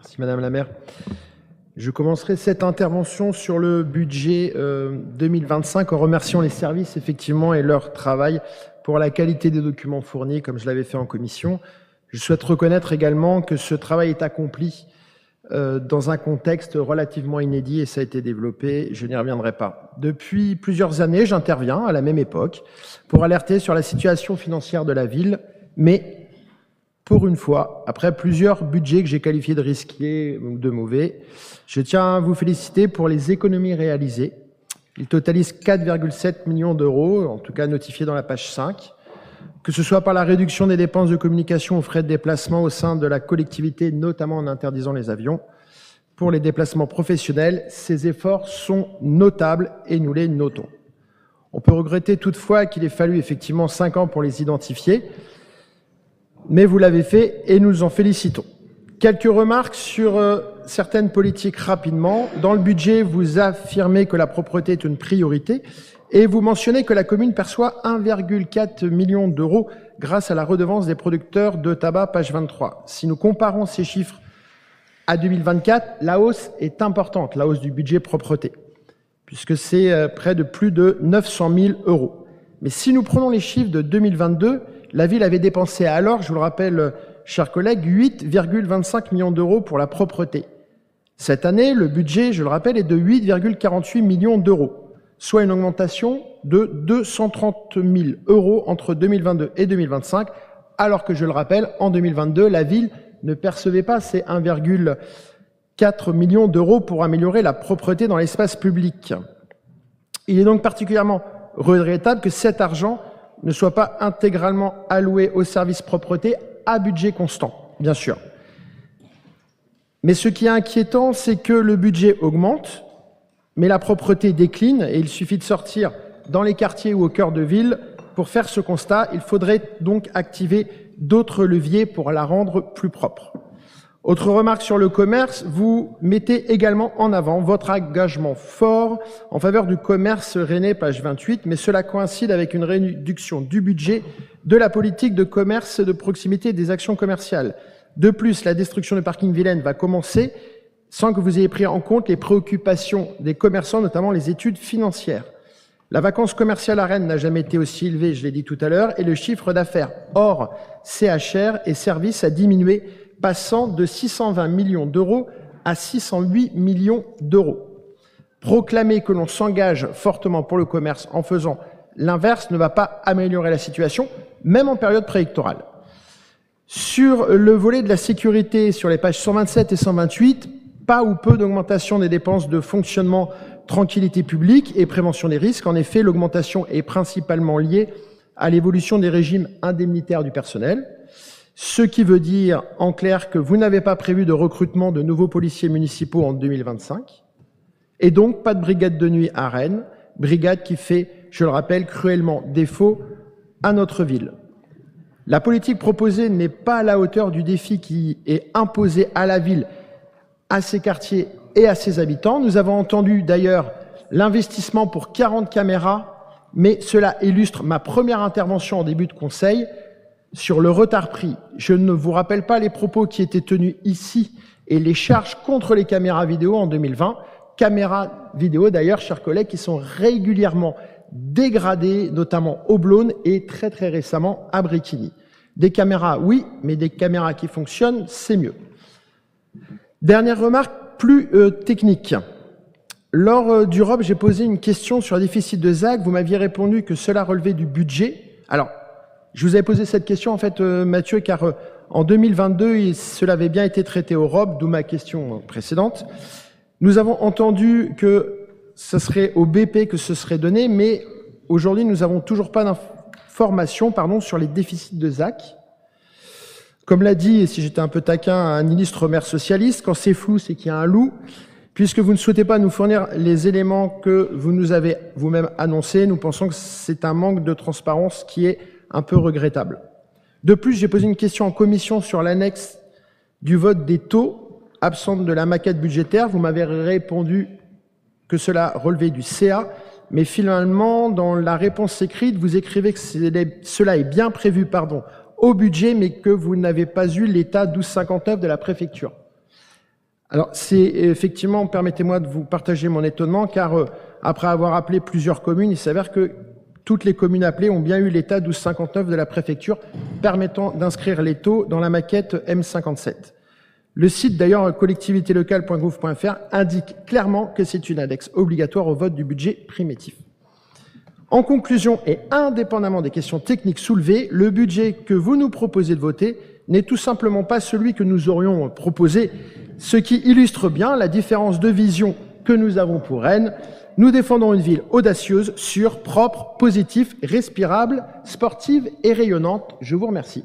Merci Madame la maire. Je commencerai cette intervention sur le budget 2025 en remerciant les services effectivement et leur travail pour la qualité des documents fournis comme je l'avais fait en commission. Je souhaite reconnaître également que ce travail est accompli dans un contexte relativement inédit et ça a été développé, je n'y reviendrai pas. Depuis plusieurs années, j'interviens à la même époque pour alerter sur la situation financière de la ville, mais pour une fois, après plusieurs budgets que j'ai qualifiés de risqués ou de mauvais, je tiens à vous féliciter pour les économies réalisées. Ils totalisent 4,7 millions d'euros, en tout cas notifiés dans la page 5, que ce soit par la réduction des dépenses de communication aux frais de déplacement au sein de la collectivité, notamment en interdisant les avions. Pour les déplacements professionnels, ces efforts sont notables et nous les notons. On peut regretter toutefois qu'il ait fallu effectivement 5 ans pour les identifier, mais vous l'avez fait et nous en félicitons. Quelques remarques sur certaines politiques rapidement. Dans le budget, vous affirmez que la propreté est une priorité et vous mentionnez que la commune perçoit 1,4 million d'euros grâce à la redevance des producteurs de tabac, page 23. Si nous comparons ces chiffres à 2024, la hausse est importante, la hausse du budget propreté, puisque c'est près de plus de 900 000 euros. Mais si nous prenons les chiffres de 2022, la ville avait dépensé alors, je vous le rappelle, chers collègues, 8,25 millions d'euros pour la propreté. Cette année, le budget, je le rappelle, est de 8,48 millions d'euros, soit une augmentation de 230 000 euros entre 2022 et 2025, alors que, je le rappelle, en 2022, la ville ne percevait pas ces 1,4 millions d'euros pour améliorer la propreté dans l'espace public. Il est donc particulièrement regrettable que cet argent ne soit pas intégralement alloué au service propreté à budget constant, bien sûr. Mais ce qui est inquiétant, c'est que le budget augmente, mais la propreté décline, et il suffit de sortir dans les quartiers ou au cœur de ville pour faire ce constat. Il faudrait donc activer d'autres leviers pour la rendre plus propre. Autre remarque sur le commerce, vous mettez également en avant votre engagement fort en faveur du commerce rennais, page 28, mais cela coïncide avec une réduction du budget de la politique de commerce de proximité des actions commerciales. De plus, la destruction de parkings vilaines va commencer sans que vous ayez pris en compte les préoccupations des commerçants, notamment les études financières. La vacance commerciale à Rennes n'a jamais été aussi élevée, je l'ai dit tout à l'heure, et le chiffre d'affaires hors CHR et services a diminué, passant de 620 millions d'euros à 608 millions d'euros. Proclamer que l'on s'engage fortement pour le commerce en faisant l'inverse ne va pas améliorer la situation, même en période préélectorale. Sur le volet de la sécurité, sur les pages 127 et 128, pas ou peu d'augmentation des dépenses de fonctionnement, tranquillité publique et prévention des risques. En effet, l'augmentation est principalement liée à l'évolution des régimes indemnitaires du personnel. Ce qui veut dire, en clair, que vous n'avez pas prévu de recrutement de nouveaux policiers municipaux en 2025, et donc pas de brigade de nuit à Rennes, brigade qui fait, je le rappelle, cruellement défaut à notre ville. La politique proposée n'est pas à la hauteur du défi qui est imposé à la ville, à ses quartiers et à ses habitants. Nous avons entendu d'ailleurs l'investissement pour 40 caméras, mais cela illustre ma première intervention en début de conseil, sur le retard pris. Je ne vous rappelle pas les propos qui étaient tenus ici et les charges contre les caméras vidéo en 2020. Caméras vidéo d'ailleurs, chers collègues, qui sont régulièrement dégradées, notamment au Blône et très récemment à Bréquigny. Des caméras, oui, mais des caméras qui fonctionnent, c'est mieux. Dernière remarque plus technique. Lors du ROB, j'ai posé une question sur le déficit de ZAC. Vous m'aviez répondu que cela relevait du budget. Alors, je vous avais posé cette question, en fait, Mathieu, car en 2022, cela avait bien été traité au ROB, d'où ma question précédente. Nous avons entendu que ce serait au BP que ce serait donné, mais aujourd'hui, nous n'avons toujours pas d'informations sur les déficits de ZAC. Comme l'a dit, et si j'étais un peu taquin, un illustre maire socialiste, quand c'est flou, c'est qu'il y a un loup. Puisque vous ne souhaitez pas nous fournir les éléments que vous nous avez vous-même annoncés, nous pensons que c'est un manque de transparence qui est un peu regrettable. De plus, j'ai posé une question en commission sur l'annexe du vote des taux, absente de la maquette budgétaire. Vous m'avez répondu que cela relevait du CA, mais finalement, dans la réponse écrite, vous écrivez que cela est bien prévu au budget, mais que vous n'avez pas eu l'état 1259 de la préfecture. Alors, c'est effectivement, permettez-moi de vous partager mon étonnement, car après avoir appelé plusieurs communes, il s'avère que toutes les communes appelées ont bien eu l'état 1259 de la préfecture permettant d'inscrire les taux dans la maquette M57. Le site d'ailleurs collectivitélocale.gouv.fr indique clairement que c'est une index obligatoire au vote du budget primitif. En conclusion, et indépendamment des questions techniques soulevées, le budget que vous nous proposez de voter n'est tout simplement pas celui que nous aurions proposé, ce qui illustre bien la différence de vision que nous avons pour Rennes. Nous défendons une ville audacieuse, sûre, propre, positive, respirable, sportive et rayonnante. Je vous remercie.